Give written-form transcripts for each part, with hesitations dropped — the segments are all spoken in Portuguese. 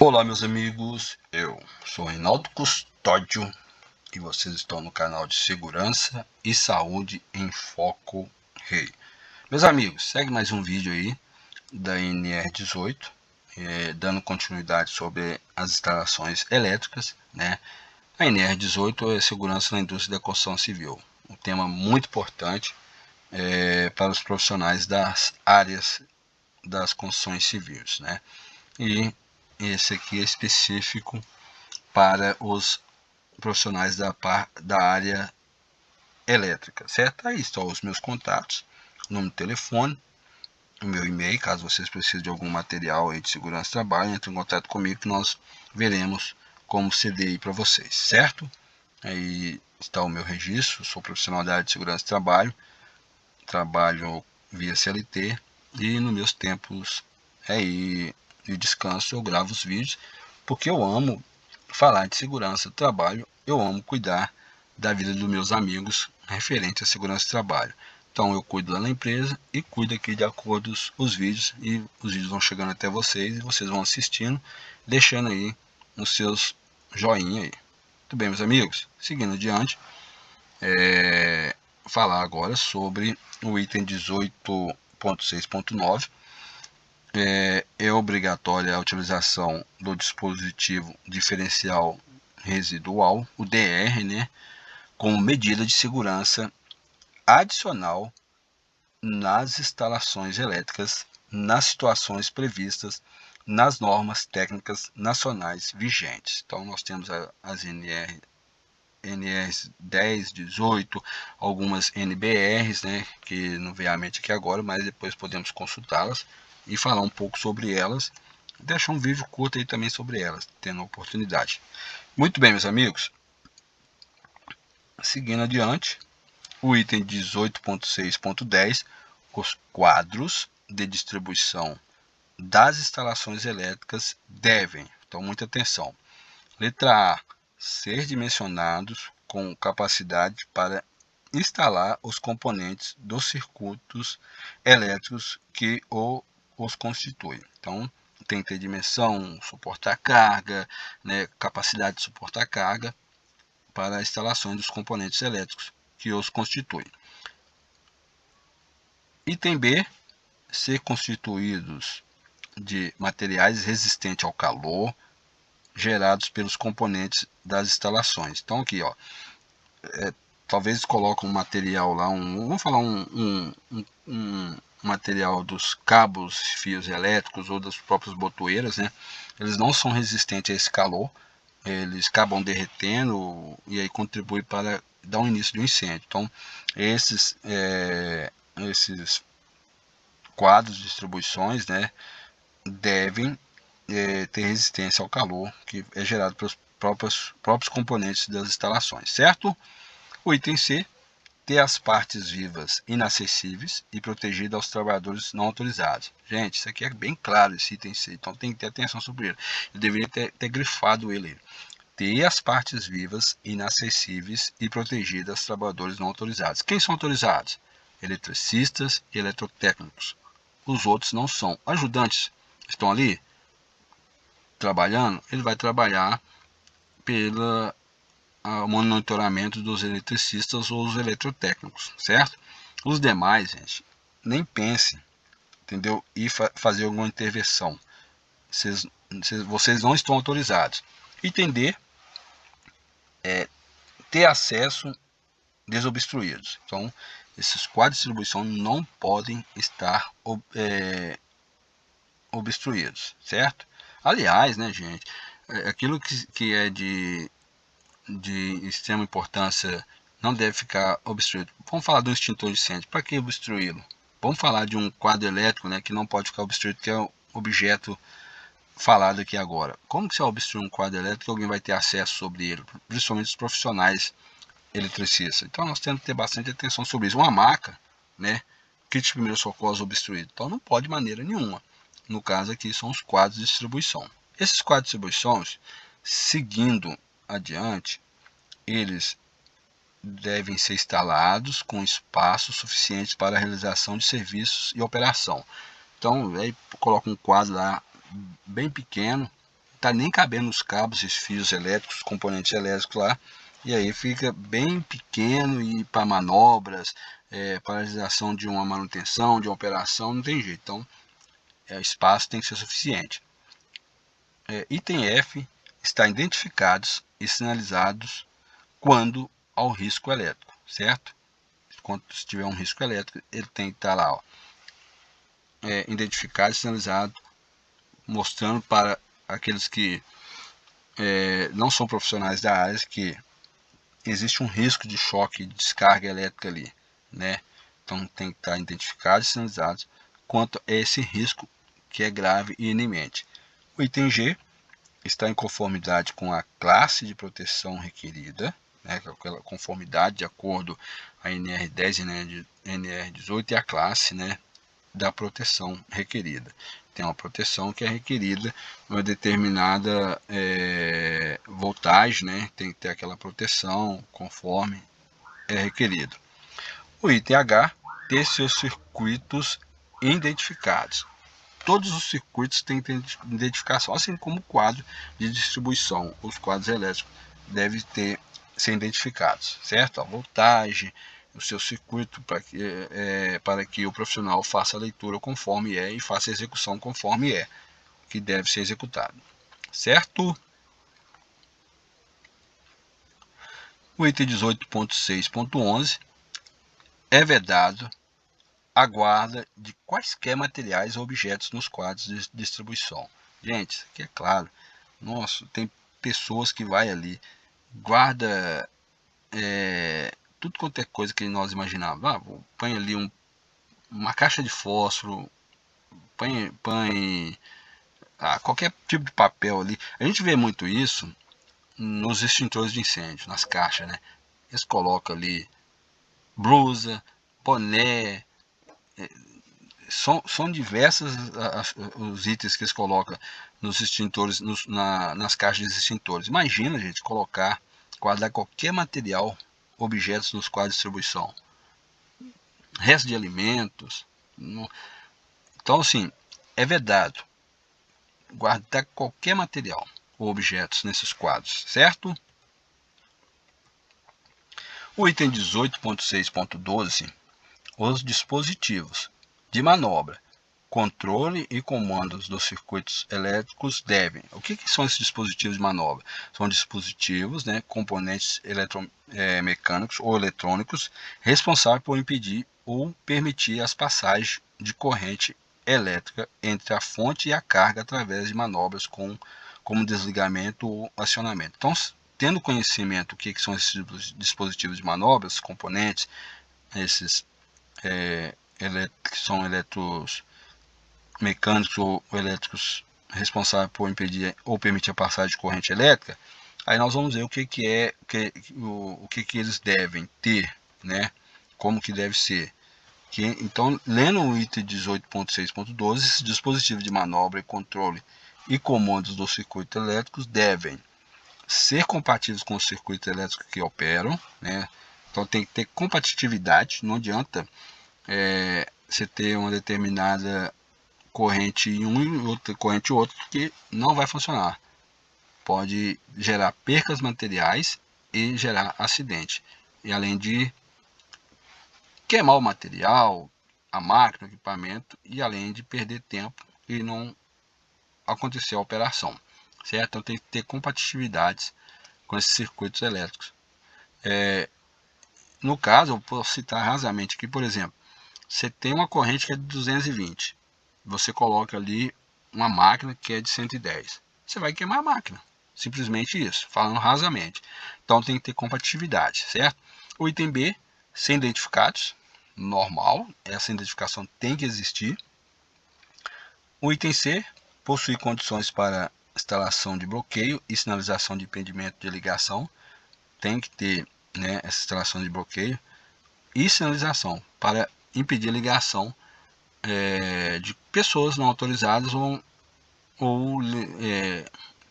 Olá meus amigos, eu sou Reinaldo Custódio e vocês estão no canal de Segurança e Saúde em Foco Rei. Meus amigos, segue mais um vídeo aí da NR18, dando continuidade sobre as instalações elétricas, né? A NR18 é Segurança na Indústria da Construção Civil, um tema muito importante para os profissionais das áreas das construções civis, né? E esse aqui é específico para os profissionais da área elétrica, certo? Aí estão os meus contatos, número de telefone, o meu e-mail, caso vocês precisem de algum material aí de segurança do trabalho, entre em contato comigo que nós veremos como ceder aí para vocês, certo? Aí está o meu registro, sou profissional da área de segurança do trabalho via CLT e nos meus tempos aí de descanso eu gravo os vídeos porque eu amo falar de segurança do trabalho, eu amo cuidar da vida dos meus amigos referente à segurança do trabalho. Então eu cuido lá na empresa e cuido aqui de acordo com os vídeos, e os vídeos vão chegando até vocês e vocês vão assistindo, deixando aí os seus joinha aí. Muito bem, meus amigos, seguindo adiante, falar agora sobre o item 18.6.9. É obrigatória a utilização do dispositivo diferencial residual, o DR, né, como medida de segurança adicional nas instalações elétricas, nas situações previstas nas normas técnicas nacionais vigentes. Então nós temos as NRs 10, 18, algumas NBRs, né, que não vem à mente aqui agora, mas depois podemos consultá-las e falar um pouco sobre elas. Deixar um vídeo curto aí também sobre elas, tendo a oportunidade. Muito bem, meus amigos. Seguindo adiante, o item 18.6.10, os quadros de distribuição das instalações elétricas devem, então muita atenção, letra A, ser dimensionados com capacidade para instalar os componentes dos circuitos elétricos que os constituem. Então, tem que ter dimensão, suportar carga, né, capacidade de suportar carga para a instalação dos componentes elétricos que os constituem. Item B, ser constituídos de materiais resistentes ao calor gerados pelos componentes das instalações. Então aqui, ó, talvez colocam um material lá, vamos falar um material dos cabos, fios elétricos ou das próprias botoeiras, né? Eles não são resistentes a esse calor, eles acabam derretendo e aí contribui para dar o início do incêndio. Então esses quadros de distribuições, né, devem ter resistência ao calor que é gerado pelos próprios componentes das instalações, certo? O item C, ter as partes vivas inacessíveis e protegidas aos trabalhadores não autorizados. Gente, isso aqui é bem claro, esse item C, então tem que ter atenção sobre ele. Eu deveria ter grifado ele. Ter as partes vivas inacessíveis e protegidas aos trabalhadores não autorizados. Quem são autorizados? Eletricistas e eletrotécnicos. Os outros não são. Ajudantes estão ali trabalhando, ele vai trabalhar pelo monitoramento dos eletricistas ou os eletrotécnicos, certo? Os demais, gente, nem pense, entendeu? E fazer alguma intervenção. Vocês não estão autorizados. Entender ter acesso desobstruídos. Então, esses quadros de distribuição não podem estar obstruídos, certo? Aliás, né, gente, aquilo que é de extrema importância não deve ficar obstruído. Vamos falar do extintor de incêndio. Para que obstruí-lo? Vamos falar de um quadro elétrico, né, que não pode ficar obstruído, que é o objeto falado aqui agora. Como que se obstruir um quadro elétrico, alguém vai ter acesso sobre ele, principalmente os profissionais eletricistas? Então nós temos que ter bastante atenção sobre isso. Uma maca, né, kit de primeiros socorros obstruído, então não pode de maneira nenhuma. No caso aqui são os quadros de distribuição. Esses quadros de distribuição, seguindo adiante, eles devem ser instalados com espaço suficiente para a realização de serviços e operação. Então, aí coloca um quadro lá bem pequeno, tá nem cabendo os cabos, os fios elétricos, componentes elétricos lá, e aí fica bem pequeno, e para manobras, paralisação de uma manutenção, de uma operação, não tem jeito. Então, espaço tem que ser suficiente. Item F, está identificados e sinalizados quando ao risco elétrico, certo? Quando tiver um risco elétrico, ele tem que estar lá, ó, identificado e sinalizado, mostrando para aqueles que não são profissionais da área que existe um risco de choque de descarga elétrica ali, né? Então tem que estar identificado e sinalizado quanto a esse risco que é grave e iminente. O item G está em conformidade com a classe de proteção requerida, né, aquela conformidade de acordo a NR10 e NR18 e a classe, né, da proteção requerida. Tem uma proteção que é requerida, uma determinada voltagem, né, tem que ter aquela proteção conforme é requerido. O item H, ter seus circuitos identificados. Todos os circuitos têm identificação, assim como o quadro de distribuição. Os quadros elétricos devem ser identificados, certo? A voltagem, o seu circuito para que o profissional faça a leitura conforme e faça a execução conforme que deve ser executado, certo? O item 18.6.11 é vedado a guarda de quaisquer materiais ou objetos nos quadros de distribuição. Gente, isso aqui é claro. Nossa, tem pessoas que vai ali, guarda tudo quanto é coisa que nós imaginávamos. Põe ali uma caixa de fósforo, põe qualquer tipo de papel ali. A gente vê muito isso nos extintores de incêndio, nas caixas, né? Eles colocam ali blusa, boné, são diversos os itens que eles colocam nos extintores, nas caixas de extintores. Imagina, gente, guardar qualquer material, objetos nos quadros de distribuição, resto de alimentos. Então, assim, é vedado guardar qualquer material ou objetos nesses quadros, certo? O item 18.6.12, os dispositivos de manobra, controle e comandos dos circuitos elétricos devem. O que são esses dispositivos de manobra? São dispositivos, né, componentes mecânicos ou eletrônicos responsáveis por impedir ou permitir as passagens de corrente elétrica entre a fonte e a carga através de manobras como desligamento ou acionamento. Então, tendo conhecimento do que são esses dispositivos de manobra, esses componentes, esses que são mecânicos ou elétricos responsáveis por impedir ou permitir a passagem de corrente elétrica, aí nós vamos ver o que eles devem ter, né? Como que deve ser. Então, lendo o item 18.6.12, esses dispositivos de manobra e controle e comandos dos circuitos elétricos devem ser compatíveis com os circuitos elétricos que operam, né? Então tem que ter compatibilidade, não adianta você ter uma determinada corrente em um e outra corrente em outro, que não vai funcionar. Pode gerar percas materiais e gerar acidente. E além de queimar o material, a máquina, o equipamento, e além de perder tempo e não acontecer a operação, certo? Então tem que ter compatibilidades com esses circuitos elétricos. No caso, eu posso citar rasamente aqui, por exemplo, você tem uma corrente que é de 220, você coloca ali uma máquina que é de 110, você vai queimar a máquina, simplesmente isso, falando rasamente. Então tem que ter compatibilidade, certo? O item B, ser identificados, normal, essa identificação tem que existir. O item C, possuir condições para instalação de bloqueio e sinalização de impedimento de ligação, tem que ter, né, essa instalação de bloqueio e sinalização para impedir a ligação de pessoas não autorizadas ou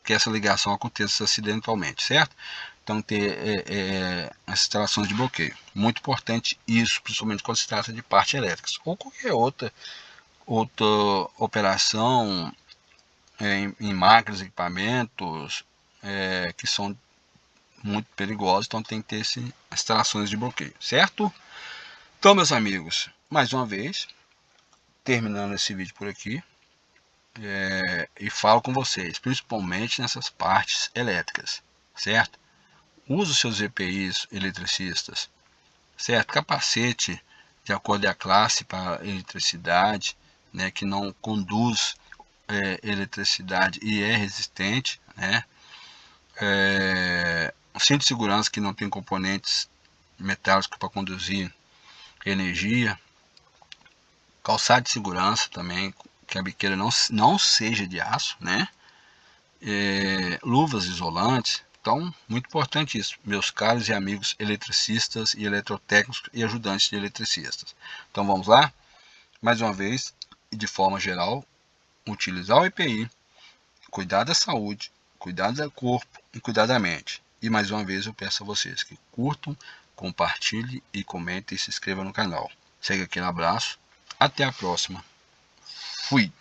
que essa ligação aconteça acidentalmente, certo? Então ter as instalações de bloqueio, muito importante isso, principalmente quando se trata de partes elétricas ou qualquer outra operação em máquinas, equipamentos que são muito perigosos, então tem que ter instalações de bloqueio, certo? Então, meus amigos, mais uma vez, terminando esse vídeo por aqui, e falo com vocês, principalmente nessas partes elétricas, certo? Use os seus EPIs eletricistas, certo? Capacete de acordo com a classe para eletricidade, né, que não conduz eletricidade e é resistente, né? Cinto de segurança que não tem componentes metálicos para conduzir energia, calçado de segurança também, que a biqueira não seja de aço, né? Luvas isolantes. Então, muito importante isso, meus caros e amigos eletricistas e eletrotécnicos e ajudantes de eletricistas. Então vamos lá? Mais uma vez, e de forma geral, utilizar o EPI, cuidar da saúde, cuidar do corpo e cuidar da mente. E mais uma vez eu peço a vocês que curtam, compartilhem e comentem e se inscrevam no canal. Segue aquele abraço, até a próxima. Fui!